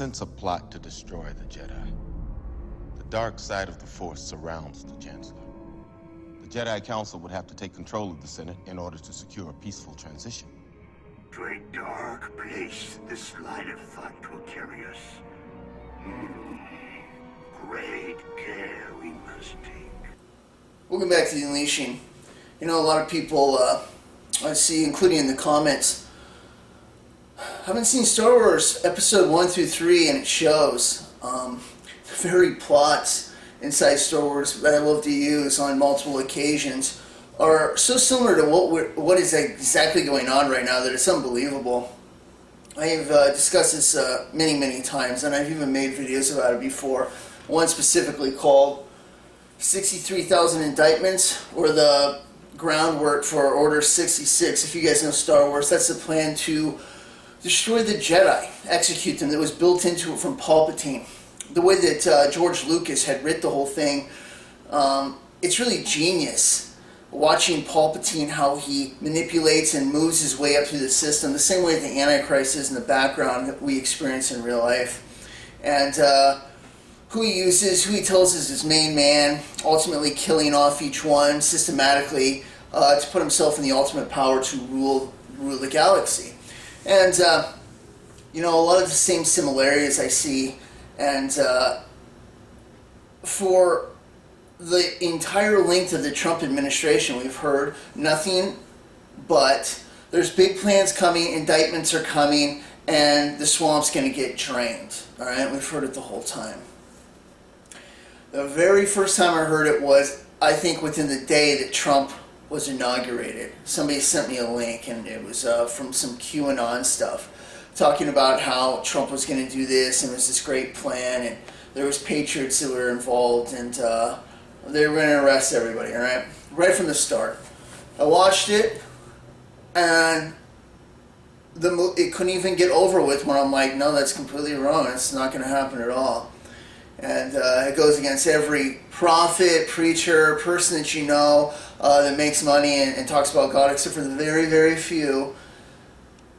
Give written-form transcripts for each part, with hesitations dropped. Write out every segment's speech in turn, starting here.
sense a plot to destroy the Jedi. The dark side of the Force surrounds the Chancellor. The Jedi Council would have to take control of the Senate in order to secure a peaceful transition. To a dark place this line of thought will carry us. Great care we must take. Welcome back to the Unleashing. You know, a lot of people I see, including in the comments, haven't seen Star Wars Episode 1 through 3, and it shows. The very plots inside Star Wars that I love to use on multiple occasions are so similar to what is exactly going on right now that it's unbelievable. I've discussed this many times, and I've even made videos about it before. One specifically called 63,000 Indictments, or the groundwork for Order 66. If you guys know Star Wars, that's the plan to destroy the Jedi, execute them, that was built into it from Palpatine. The way that George Lucas had writ the whole thing, it's really genius. Watching Palpatine, how he manipulates and moves his way up through the system, the same way the Antichrist is in the background that we experience in real life. And who he uses, who he tells is his main man, ultimately killing off each one systematically to put himself in the ultimate power to rule the galaxy. And, you know, a lot of the same similarities I see. And for the entire length of the Trump administration, we've heard nothing but there's big plans coming, indictments are coming, and the swamp's going to get drained. All right, we've heard it the whole time. The very first time I heard it was, I think, within the day that Trump was inaugurated. Somebody sent me a link, and it was from some QAnon stuff, talking about how Trump was going to do this, and it was this great plan, and there was patriots that were involved, and they were going to arrest everybody, all right? Right from the start. I watched it, and it couldn't even get over with when I'm like, no, that's completely wrong. It's not going to happen at all. And it goes against every prophet, preacher, person that you know that makes money and talks about God, except for the very few.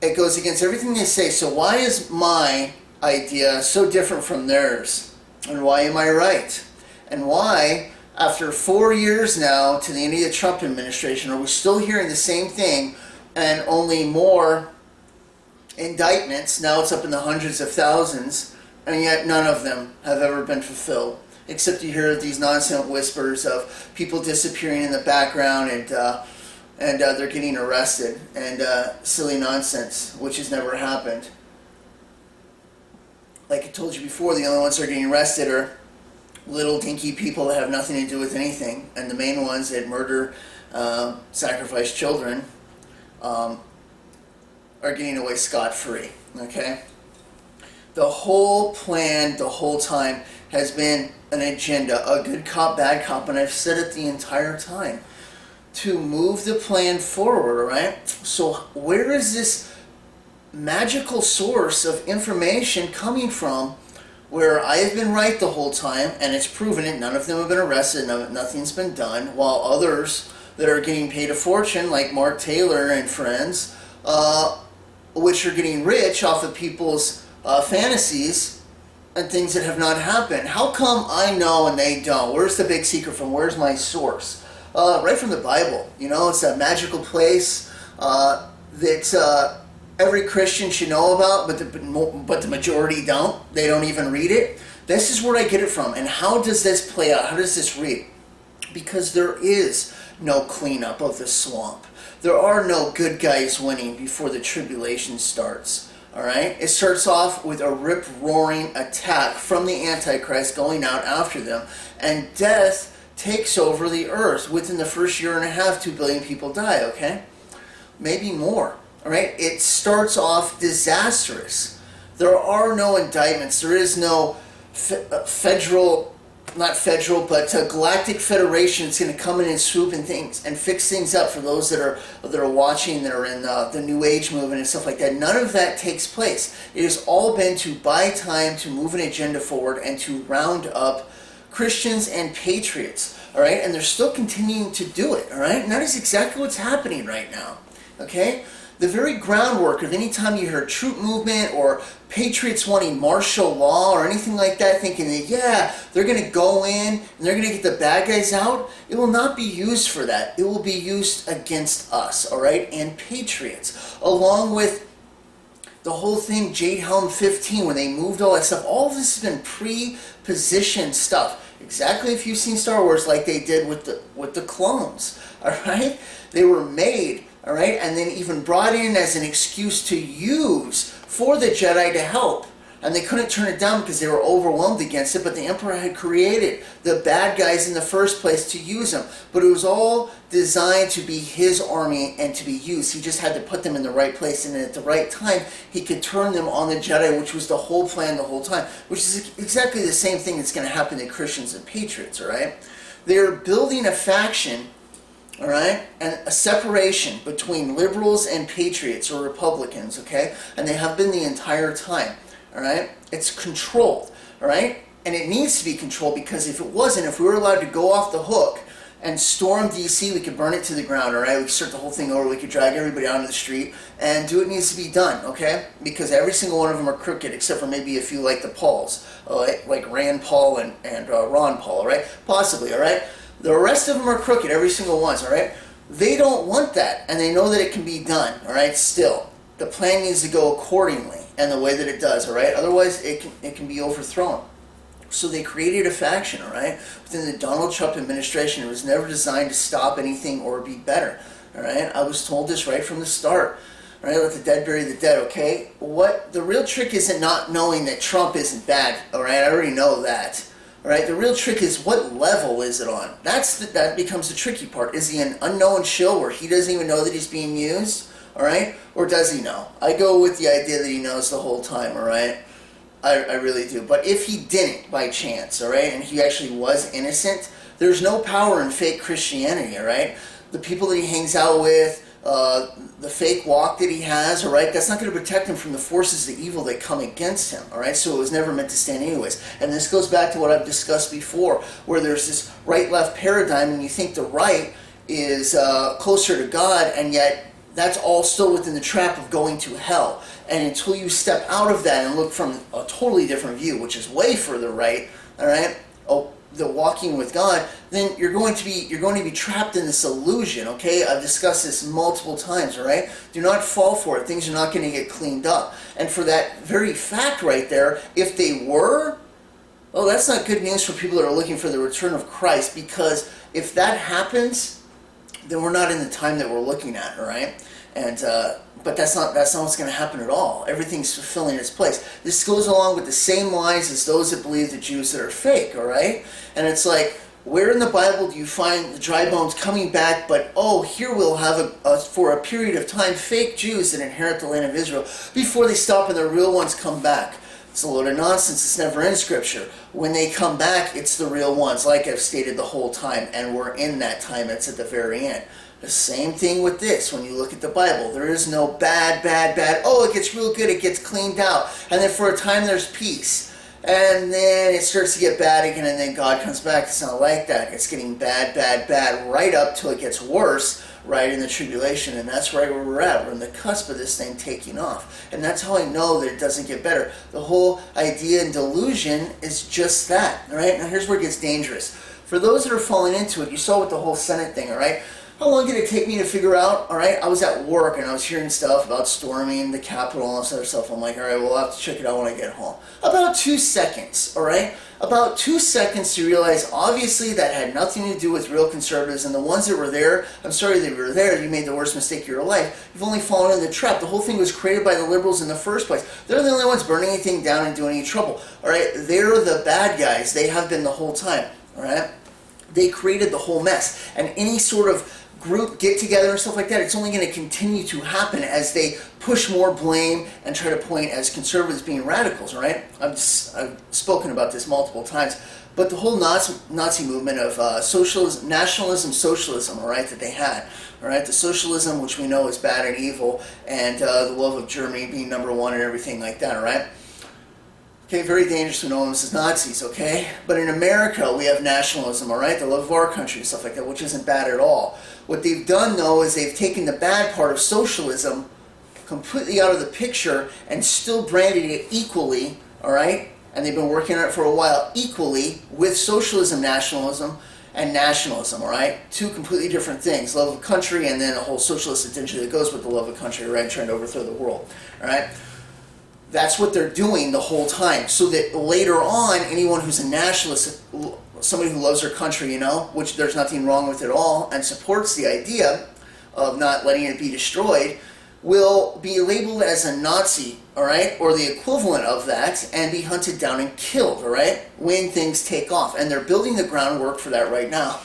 It goes against everything they say. So why is my idea so different from theirs? And why am I right? And why, after 4 years now to the end of the Trump administration, are we still hearing the same thing and only more indictments? Now it's up in the hundreds of thousands, and yet none of them have ever been fulfilled, except you hear these nonsense whispers of people disappearing in the background and they're getting arrested, and silly nonsense, which has never happened. Like I told you before, the only ones that are getting arrested are little dinky people that have nothing to do with anything, and the main ones that murder, sacrifice children, are getting away scot-free, okay? The whole plan, the whole time, has been an agenda, a good cop, bad cop, and I've said it the entire time, to move the plan forward, all right? So where is this magical source of information coming from where I have been right the whole time, and it's proven it, none of them have been arrested, nothing's been done, while others that are getting paid a fortune, like Mark Taylor and friends, which are getting rich off of people's fantasies and things that have not happened. How come I know and they don't? Where's the big secret from? Where's my source? Right from the Bible. You know, it's that magical place that every Christian should know about, but the majority don't. They don't even read it. This is where I get it from. And how does this play out? How does this read? Because there is no cleanup of the swamp. There are no good guys winning before the tribulation starts. All right? It starts off with a rip-roaring attack from the Antichrist going out after them, and death takes over the earth. Within the first year and a half, 2 billion people die, okay? Maybe more, all right? It starts off disastrous. There are no indictments. There is no galactic federation that's going to come in and swoop in things and fix things up for those that are watching, that are in the New Age movement and stuff like that. None of that takes place. It has all been to buy time, to move an agenda forward, and to round up Christians and patriots, all right? And they're still continuing to do it, all right? And that is exactly what's happening right now, okay? the very groundwork of any time you hear troop movement or patriots wanting martial law or anything like that, thinking that, yeah, they're going to go in and they're going to get the bad guys out, it will not be used for that. It will be used against us, all right, and patriots, along with the whole thing, Jade Helm 15, when they moved all that stuff. All of this has been pre-positioned stuff. Exactly if you've seen Star Wars, like they did with the clones, all right? They were made, all right, and then even brought in as an excuse to use for the Jedi to help. And they couldn't turn it down because they were overwhelmed against it, but the Emperor had created the bad guys in the first place to use them. But it was all designed to be his army and to be used. He just had to put them in the right place, and at the right time, he could turn them on the Jedi, which was the whole plan the whole time, which is exactly the same thing that's going to happen to Christians and patriots, all right? They're building a faction, all right, and a separation between liberals and patriots or Republicans, okay? And they have been the entire time. All right, it's controlled, all right, and it needs to be controlled, because if it wasn't, if we were allowed to go off the hook and storm DC, we could burn it to the ground, all right, we could start the whole thing over, we could drag everybody out into the street and do what needs to be done, okay, because every single one of them are crooked, except for maybe a few like the Pauls, like Rand Paul and Ron Paul, all right, possibly, all right, the rest of them are crooked, every single one, all right, they don't want that, and they know that it can be done, all right, still, the plan needs to go accordingly, and the way that it does, all right? Otherwise, it can be overthrown. So they created a faction, all right? Within the Donald Trump administration, it was never designed to stop anything or be better, all right? I was told this right from the start, all right? Let the dead bury the dead, okay? What the real trick isn't not knowing that Trump isn't bad, all right? I already know that, all right? The real trick is what level is it on? That becomes the tricky part. Is he an unknown shill where he doesn't even know that he's being used? All right? Or does he know? I go with the idea that he knows the whole time, all right? I really do. But if he didn't by chance, all right, and he actually was innocent, there's no power in fake Christianity, all right? The people that he hangs out with, the fake walk that he has, all right, that's not going to protect him from the forces of evil that come against him, all right? So it was never meant to stand anyways. And this goes back to what I've discussed before, where there's this right-left paradigm, and you think the right is closer to God, and yet that's all still within the trap of going to hell. And until you step out of that and look from a totally different view, which is way further right, all right, the walking with God, then you're going to be trapped in this illusion, okay? I've discussed this multiple times, all right? Do not fall for it. Things are not going to get cleaned up. And for that very fact right there, if they were, oh, that's not good news for people that are looking for the return of Christ, because if that happens, then we're not in the time that we're looking at, all right? And but that's not what's going to happen at all. Everything's fulfilling its place. This goes along with the same lies as those that believe the Jews that are fake, all right? And it's like, where in the Bible do you find the dry bones coming back, but oh, here we'll have for a period of time fake Jews that inherit the land of Israel before they stop and the real ones come back? It's a load of nonsense. It's never in Scripture. When they come back, it's the real ones, like I've stated the whole time, and we're in that time. It's at the very end. The same thing with this. When you look at the Bible, there is no bad. Oh, it gets real good. It gets cleaned out. And then for a time, there's peace. And then it starts to get bad again, and then God comes back. It's not like that. It's getting bad, right up till it gets worse, right in the tribulation. And that's right where we're at. We're on the cusp of this thing taking off. And that's how I know that it doesn't get better. The whole idea and delusion is just that. All right? Now here's where it gets dangerous. For those that are falling into it, you saw with the whole Senate thing, all right? How long did it take me to figure out? All right, I was at work and I was hearing stuff about storming the Capitol and all this other stuff. I'm like, all right, well, I'll have to check it out when I get home. About 2 seconds, all right? About 2 seconds to realize, obviously, that had nothing to do with real conservatives. And the ones that were there, I'm sorry they were there, you made the worst mistake of your life. You've only fallen in the trap. The whole thing was created by the liberals in the first place. They're the only ones burning anything down and doing any trouble, all right? They're the bad guys. They have been the whole time, all right? They created the whole mess. And any sort of group get together and stuff like that, it's only going to continue to happen as they push more blame and try to point as conservatives being radicals, all right? I've spoken about this multiple times, but the whole Nazi movement of socialism, nationalism, socialism, all right, that they had, all right, the socialism, which we know is bad and evil, and the love of Germany being number one and everything like that, all right? Okay, very dangerous to know them as Nazis, okay? But in America, we have nationalism, all right? The love of our country and stuff like that, which isn't bad at all. What they've done, though, is they've taken the bad part of socialism, completely out of the picture and still branded it equally, all right? And they've been working on it for a while, equally with socialism, nationalism, and nationalism, all right? Two completely different things. Love of country and then a whole socialist agenda that goes with the love of country, right? Trying to overthrow the world, all right? That's what they're doing the whole time. So that later on, anyone who's a nationalist, somebody who loves their country, you know, which there's nothing wrong with at all, and supports the idea of not letting it be destroyed, will be labeled as a Nazi, all right, or the equivalent of that, and be hunted down and killed, all right, when things take off. And they're building the groundwork for that right now.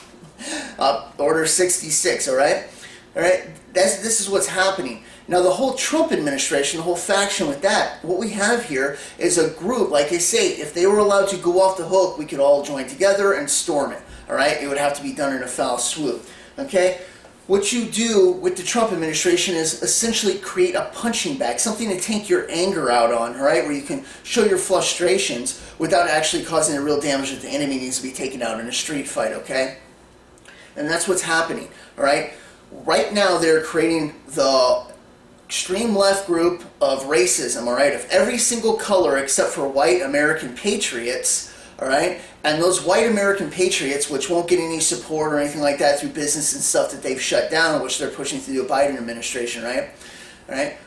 Order 66, all right? All right, this is what's happening. Now, the whole Trump administration, the whole faction with that, what we have here is a group, like I say, if they were allowed to go off the hook, we could all join together and storm it, all right? It would have to be done in a foul swoop, okay? What you do with the Trump administration is essentially create a punching bag, something to take your anger out on, all right, where you can show your frustrations without actually causing the real damage that the enemy needs to be taken out in a street fight, okay? And that's what's happening, all right? Right now, they're creating the extreme left group of racism, all right, of every single color except for white American patriots, all right, and those white American patriots, which won't get any support or anything like that through business and stuff that they've shut down, which they're pushing through the Biden administration, right, all right,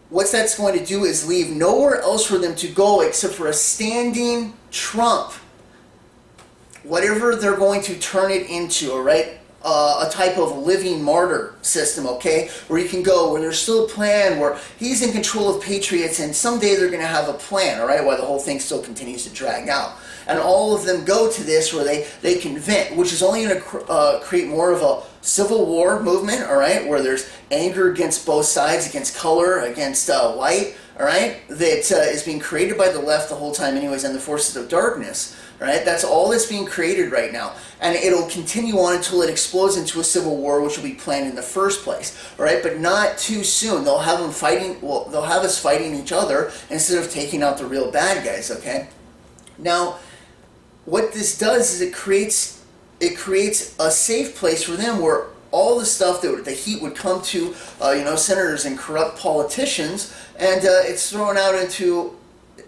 what that's going to do is leave nowhere else for them to go except for a standing Trump, whatever they're going to turn it into, all right, a type of living martyr system, okay, where you can go, where there's still a plan, where he's in control of patriots, and someday they're going to have a plan, all right, while the whole thing still continues to drag out. And all of them go to this where they can vent, which is only going to create more of a civil war movement, all right, where there's anger against both sides, against color, against white, all right, that is being created by the left the whole time anyways, and the forces of darkness. Right? That's all that's being created right now. And it'll continue on until it explodes into a civil war, which will be planned in the first place. All right? But not too soon. They'll have them fighting, well, they'll have us fighting each other instead of taking out the real bad guys, okay? Now, what this does is it creates a safe place for them where all the stuff that the heat would come to, senators and corrupt politicians, and it's thrown out into,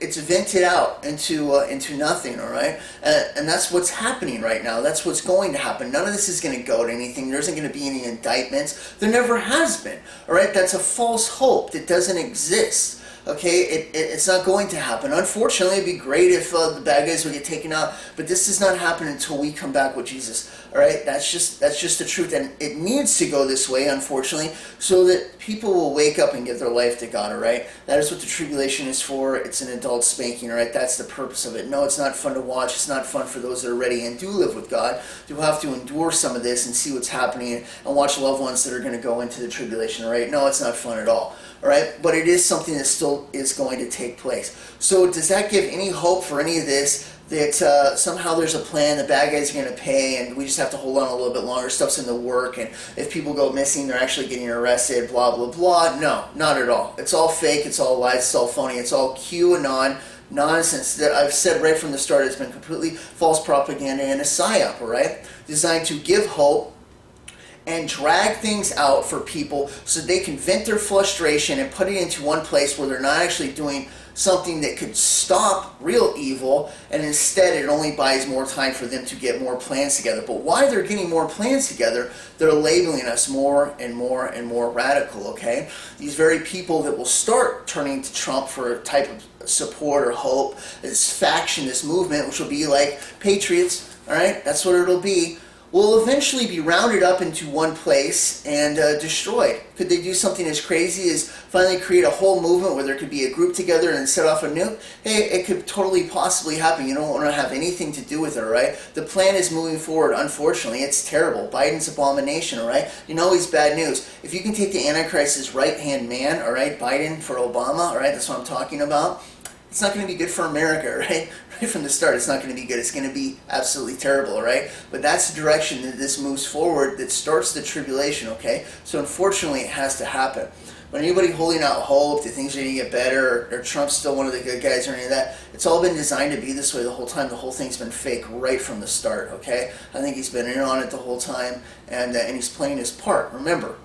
it's vented out into nothing, all right? And that's what's happening right now. That's what's going to happen. None of this is going to go to anything. There isn't going to be any indictments. There never has been, all right? That's a false hope that doesn't exist. Okay, it's not going to happen. Unfortunately, it'd be great if the bad guys would get taken out, but this does not happen until we come back with Jesus. All right, that's just the truth, and it needs to go this way, unfortunately, so that people will wake up and give their life to God. All right, that is what the tribulation is for. It's an adult spanking. All right, that's the purpose of it. No, it's not fun to watch. It's not fun for those that are ready and do live with God to have to endure some of this and see what's happening and watch loved ones that are going to go into the tribulation. All right, no, it's not fun at all. All right, but it is something that still is going to take place. So does that give any hope for any of this, that somehow there's a plan, the bad guys are going to pay, and we just have to hold on a little bit longer, stuff's in the work, and if people go missing, they're actually getting arrested, blah, blah, blah? No, not at all. It's all fake, it's all lies, it's all phony, it's all QAnon nonsense that I've said right from the start. It's been completely false propaganda and a psyop, all right, designed to give hope and drag things out for people so they can vent their frustration and put it into one place where they're not actually doing something that could stop real evil, and instead it only buys more time for them to get more plans together. But while they're getting more plans together, they're labeling us more and more and more radical, okay? These very people that will start turning to Trump for a type of support or hope, this faction, this movement, which will be like patriots, all right? That's what it'll be. Will eventually be rounded up into one place and destroyed. Could they do something as crazy as finally create a whole movement where there could be a group together and set off a nuke? Hey, it could totally possibly happen. You don't want to have anything to do with it, all right? The plan is moving forward. Unfortunately, it's terrible. Biden's abomination, all right? You know he's bad news. If you can take the Antichrist's right-hand man, all right, Biden for Obama, all right, that's what I'm talking about. It's not going to be good for America, right? Right from the start, it's not going to be good. It's going to be absolutely terrible, all right? But that's the direction that this moves forward, that starts the tribulation, okay? So unfortunately, it has to happen. But anybody holding out hope that things are going to get better, or Trump's still one of the good guys or any of that, it's all been designed to be this way the whole time. The whole thing's been fake right from the start, okay? I think he's been in on it the whole time, and he's playing his part. Remember,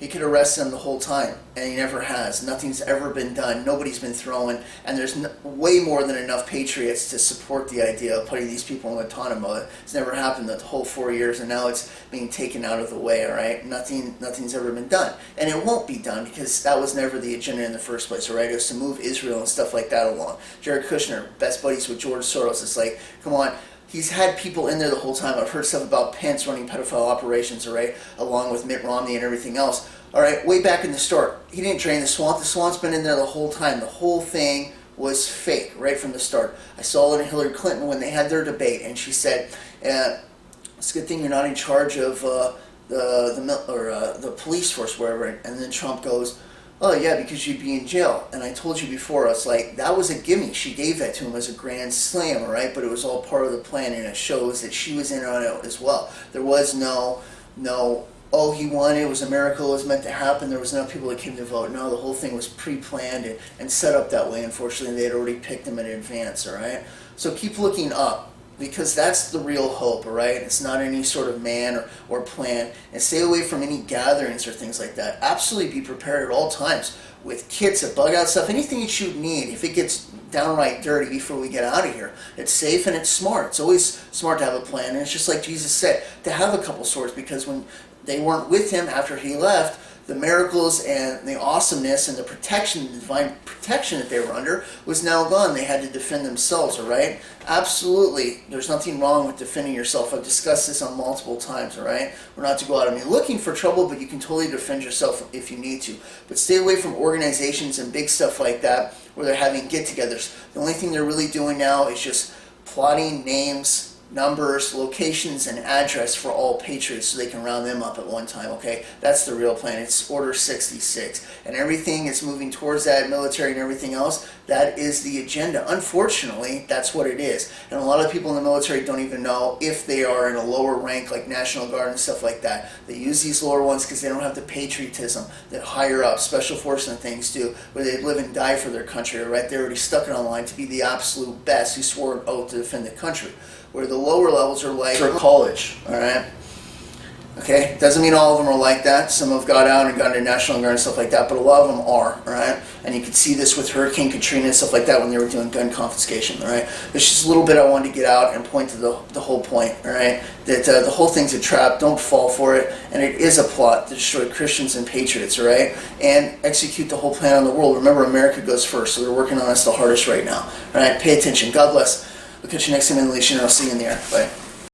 He could arrest them the whole time, and he never has. Nothing's ever been done. Nobody's been thrown, and there's way more than enough patriots to support the idea of putting these people in Guantanamo. It's never happened the whole 4 years, and now it's being taken out of the way, all right? Nothing's ever been done. And it won't be done because that was never the agenda in the first place, all right? It was to move Israel and stuff like that along. Jared Kushner, best buddies with George Soros. It's like, come on. He's had people in there the whole time. I've heard stuff about Pence running pedophile operations, all right, along with Mitt Romney and everything else. All right, way back in the start, he didn't drain the swamp. The swamp's been in there the whole time. The whole thing was fake right from the start. I saw it in Hillary Clinton when they had their debate, and she said, "It's a good thing you're not in charge of the police force, wherever." And then Trump goes, "Oh yeah, because you'd be in jail." And I told you before, I was like, that was a gimme. She gave that to him as a grand slam, all right? But it was all part of the plan, and it shows that she was in on it as well. There was no, oh, he won, it was a miracle, it was meant to happen, there was enough people that came to vote. No, the whole thing was pre-planned and set up that way. Unfortunately, they had already picked him in advance, all right? So keep looking up, because that's the real hope, all right? It's not any sort of man or plan. And stay away from any gatherings or things like that. Absolutely be prepared at all times with kits of bug out stuff, anything that you need. If it gets downright dirty before we get out of here, it's safe and it's smart. It's always smart to have a plan. And it's just like Jesus said, to have a couple swords, because when they weren't with him after he left, the miracles and the awesomeness and the protection, the divine protection that they were under was now gone. They had to defend themselves, all right? Absolutely, there's nothing wrong with defending yourself. I've discussed this on multiple times, all right? We're not to go out and be looking for trouble, but you can totally defend yourself if you need to. But stay away from organizations and big stuff like that where they're having get-togethers. The only thing they're really doing now is just plotting names, numbers, locations, and address for all patriots so they can round them up at one time, okay? That's the real plan. It's Order 66. And everything is moving towards that, military and everything else. That is the agenda. Unfortunately, that's what it is. And a lot of people in the military don't even know if they are in a lower rank like National Guard and stuff like that. They use these lower ones because they don't have the patriotism that higher up, Special Forces and things do, where they live and die for their country, right? They already stuck it on the line to be the absolute best who swore an oath to defend the country. Where the lower levels are like for college, all right? Okay, doesn't mean all of them are like that. Some have got out and gone to National Guard and stuff like that, but a lot of them are, all right? And you can see this with Hurricane Katrina and stuff like that when they were doing gun confiscation, all right? There's just a little bit I wanted to get out and point to the whole point, all right? That the whole thing's a trap. Don't fall for it. And it is a plot to destroy Christians and patriots, all right? And execute the whole plan on the world. Remember, America goes first, so they're working on us the hardest right now, all right? Pay attention. God bless. We'll catch you next time in the Leash, and I'll see you in the air. Bye.